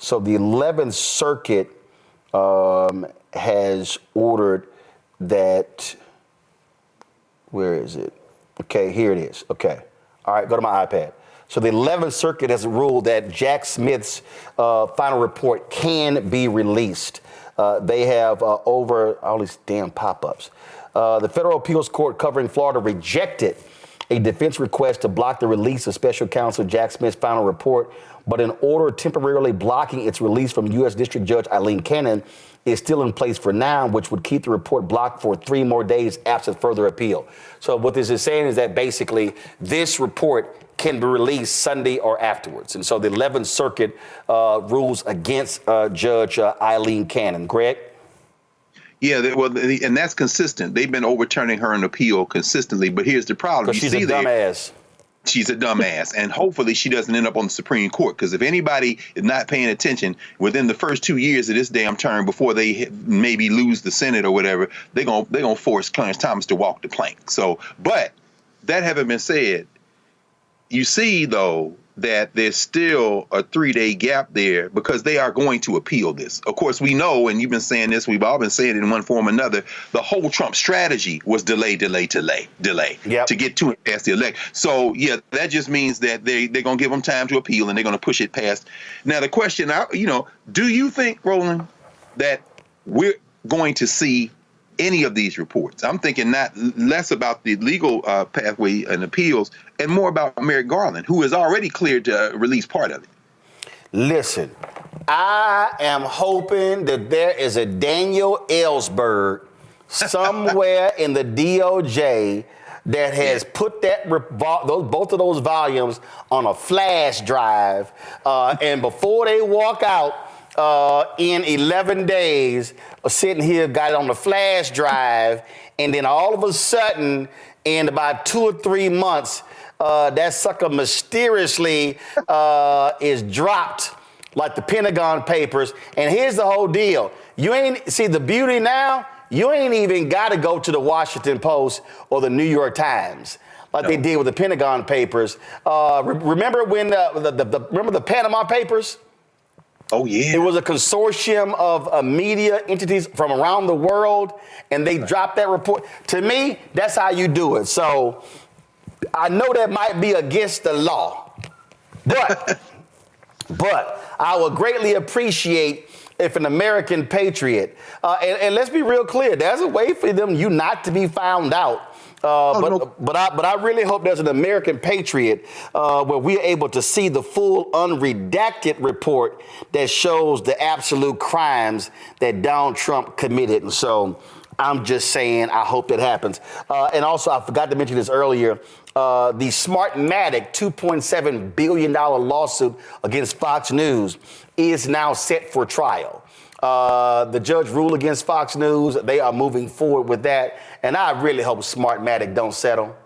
So the 11th Circuit has ordered that. Where is it? Okay, here it is. Okay. All right, go to my iPad. So the 11th Circuit has ruled that Jack Smith's final report can be released. They have over all these damn pop-ups. The federal appeals court covering Florida rejected a defense request to block the release of special counsel Jack Smith's final report, but an order temporarily blocking its release from U.S. District Judge Eileen Cannon is still in place for now, which would keep the report blocked for 3 more days absent further appeal. So what this is saying is that basically this report can be released Sunday or afterwards. And so the 11th Circuit rules against Judge Eileen Cannon. Greg? Yeah, well, and that's consistent. They've been overturning her in appeal consistently, but here's the problem. Because she's a dumbass. She's a dumbass, and hopefully she doesn't end up on the Supreme Court, because if anybody is not paying attention within the first 2 years of this damn term before they maybe lose the Senate or whatever, they're gonna force Clarence Thomas to walk the plank. So, but that having been said, you see, though, that there's still a 3-day gap there because they are going to appeal this. Of course, we know, and you've been saying this, we've all been saying it in one form or another, the whole Trump strategy was delay to get to it past the election. So, yeah, that just means that they're going to give them time to appeal and they're going to push it past. Now, the question, do you think, Roland, that we're going to see any of these reports? I'm thinking less about the legal pathway and appeals and more about Merrick Garland, who is already cleared to release part of it. Listen, I am hoping that there is a Daniel Ellsberg somewhere in the DOJ that has put both of those volumes on a flash drive, and before they walk out, in 11 days, sitting here, got it on the flash drive, and then all of a sudden, in about 2 or 3 months, that sucker mysteriously is dropped like the Pentagon Papers. And here's the whole deal. You ain't, see the beauty now, you ain't even got to go to the Washington Post or the New York Times like they did with the Pentagon Papers. Remember when remember the Panama Papers? Oh, yeah. It was a consortium of media entities from around the world, and they dropped that report. To me, that's how you do it. So I know that might be against the law, but I would greatly appreciate if an American patriot, and let's be real clear, there's a way for you not to be found out. But I really hope there's an American patriot where we're able to see the full unredacted report that shows the absolute crimes that Donald Trump committed. And so I'm just saying, I hope that happens. And also, I forgot to mention this earlier. The Smartmatic $2.7 billion lawsuit against Fox News is now set for trial. The judge ruled against Fox News. They are moving forward with that. And I really hope Smartmatic don't settle.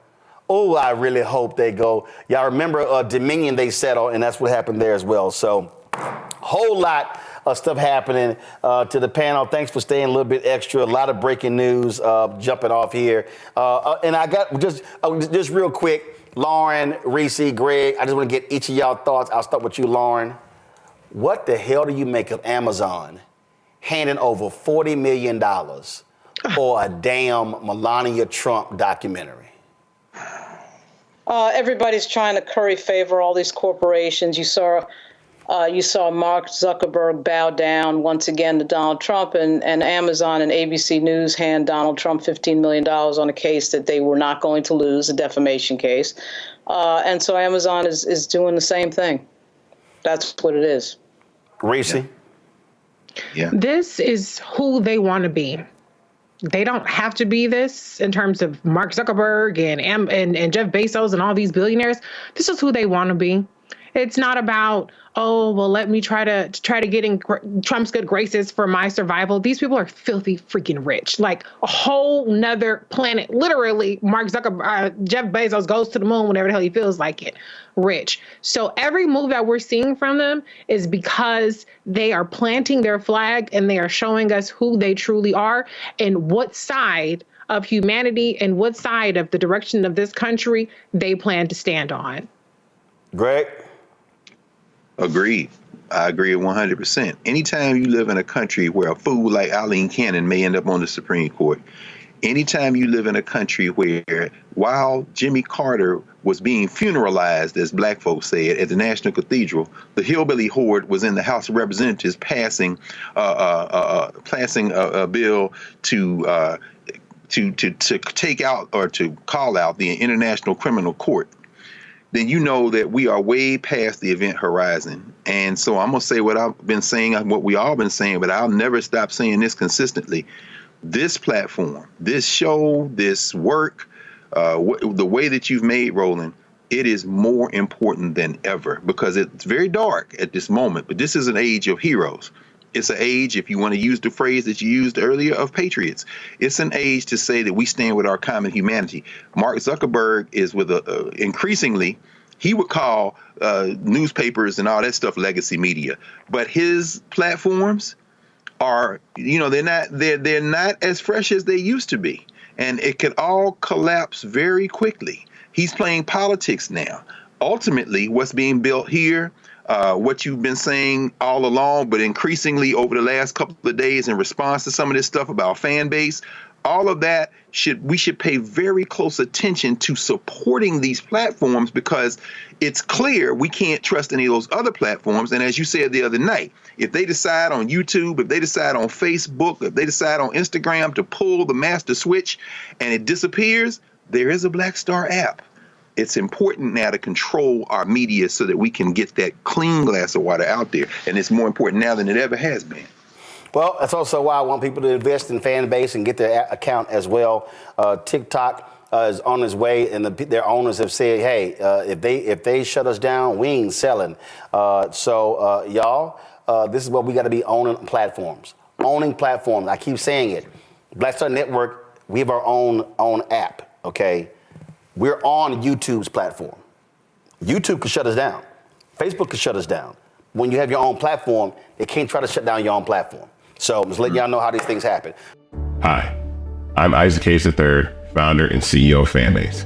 Oh, I really hope they go. Y'all remember Dominion, they settled, and that's what happened there as well. So whole lot of stuff happening to the panel. Thanks for staying a little bit extra. A lot of breaking news jumping off here. And I got just real quick, Lauren, Reese, Greg, I just want to get each of y'all thoughts. I'll start with you, Lauren. What the hell do you make of Amazon handing over $40 million for a damn Melania Trump documentary? Everybody's trying to curry favor, all these corporations. You saw Mark Zuckerberg bow down once again to Donald Trump, and Amazon and ABC News hand Donald Trump $15 million on a case that they were not going to lose, a defamation case. And so Amazon is doing the same thing. That's what it is. Reese? Yeah. This is who they want to be. They don't have to be this in terms of Mark Zuckerberg and Jeff Bezos and all these billionaires. This is who they want to be. It's not about, oh, well, let me try to get in Trump's good graces for my survival. These people are filthy freaking rich, like a whole nother planet. Literally, Mark Zuckerberg, Jeff Bezos goes to the moon whenever the hell he feels like it. Rich. So every move that we're seeing from them is because they are planting their flag and they are showing us who they truly are and what side of humanity and what side of the direction of this country they plan to stand on. Greg? Agreed. I agree 100%. Anytime you live in a country where a fool like Eileen Cannon may end up on the Supreme Court, anytime you live in a country where, while Jimmy Carter was being funeralized, as black folks said, at the National Cathedral, the hillbilly horde was in the House of Representatives passing a bill to take out or to call out the International Criminal Court, then you know that we are way past the event horizon. And so I'm going to say what I've been saying, what we all been saying, but I'll never stop saying this consistently. This platform, this show, this work, the way that you've made, Roland, it is more important than ever because it's very dark at this moment. But this is an age of heroes. It's an age, if you want to use the phrase that you used earlier, of patriots. It's an age to say that we stand with our common humanity. Mark Zuckerberg is with increasingly, he would call newspapers and all that stuff legacy media. But his platforms are, they're not as fresh as they used to be. And it could all collapse very quickly. He's playing politics now. Ultimately, what's being built here, what you've been saying all along, but increasingly over the last couple of days in response to some of this stuff about Fanbase, all of that we should pay very close attention to supporting these platforms because it's clear we can't trust any of those other platforms. And as you said the other night, if they decide on YouTube, if they decide on Facebook, if they decide on Instagram to pull the master switch and it disappears, there is a Black Star app. It's important now to control our media so that we can get that clean glass of water out there. And it's more important now than it ever has been. Well, that's also why I want people to invest in Fanbase and get their account as well. TikTok is on its way, and their owners have said, hey, if they shut us down, we ain't selling. Y'all, this is what we got to be owning platforms. Owning platforms. I keep saying it. Black Star Network, we have our own app, okay? We're on YouTube's platform. YouTube could shut us down. Facebook could shut us down. When you have your own platform, they can't try to shut down your own platform. So I'm just letting y'all know how these things happen. Hi, I'm Isaac Hayes III, founder and CEO of Fanbase.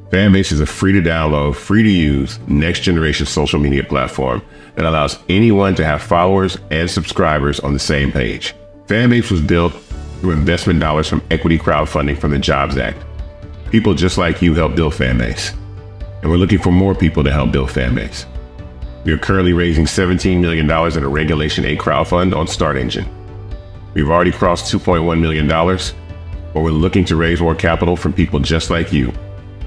Fanbase is a free to download, free to use, next generation social media platform that allows anyone to have followers and subscribers on the same page. Fanbase was built through investment dollars from equity crowdfunding from the Jobs Act. People just like you help build Fanbase, and we're looking for more people to help build Fanbase. We are currently raising $17 million in a Regulation A crowdfund on Start Engine. We've already crossed $2.1 million, but we're looking to raise more capital from people just like you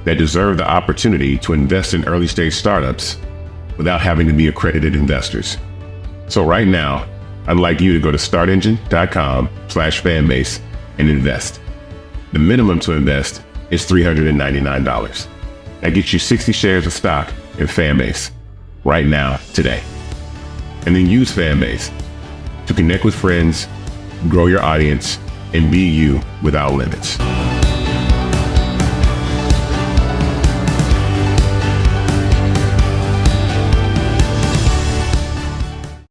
that deserve the opportunity to invest in early stage startups without having to be accredited investors. So right now, I'd like you to go to startengine.com/fanbase and invest. The minimum to invest is $399. That gets you 60 shares of stock in Fanbase right now, today. And then use Fanbase to connect with friends, grow your audience, and be you without limits.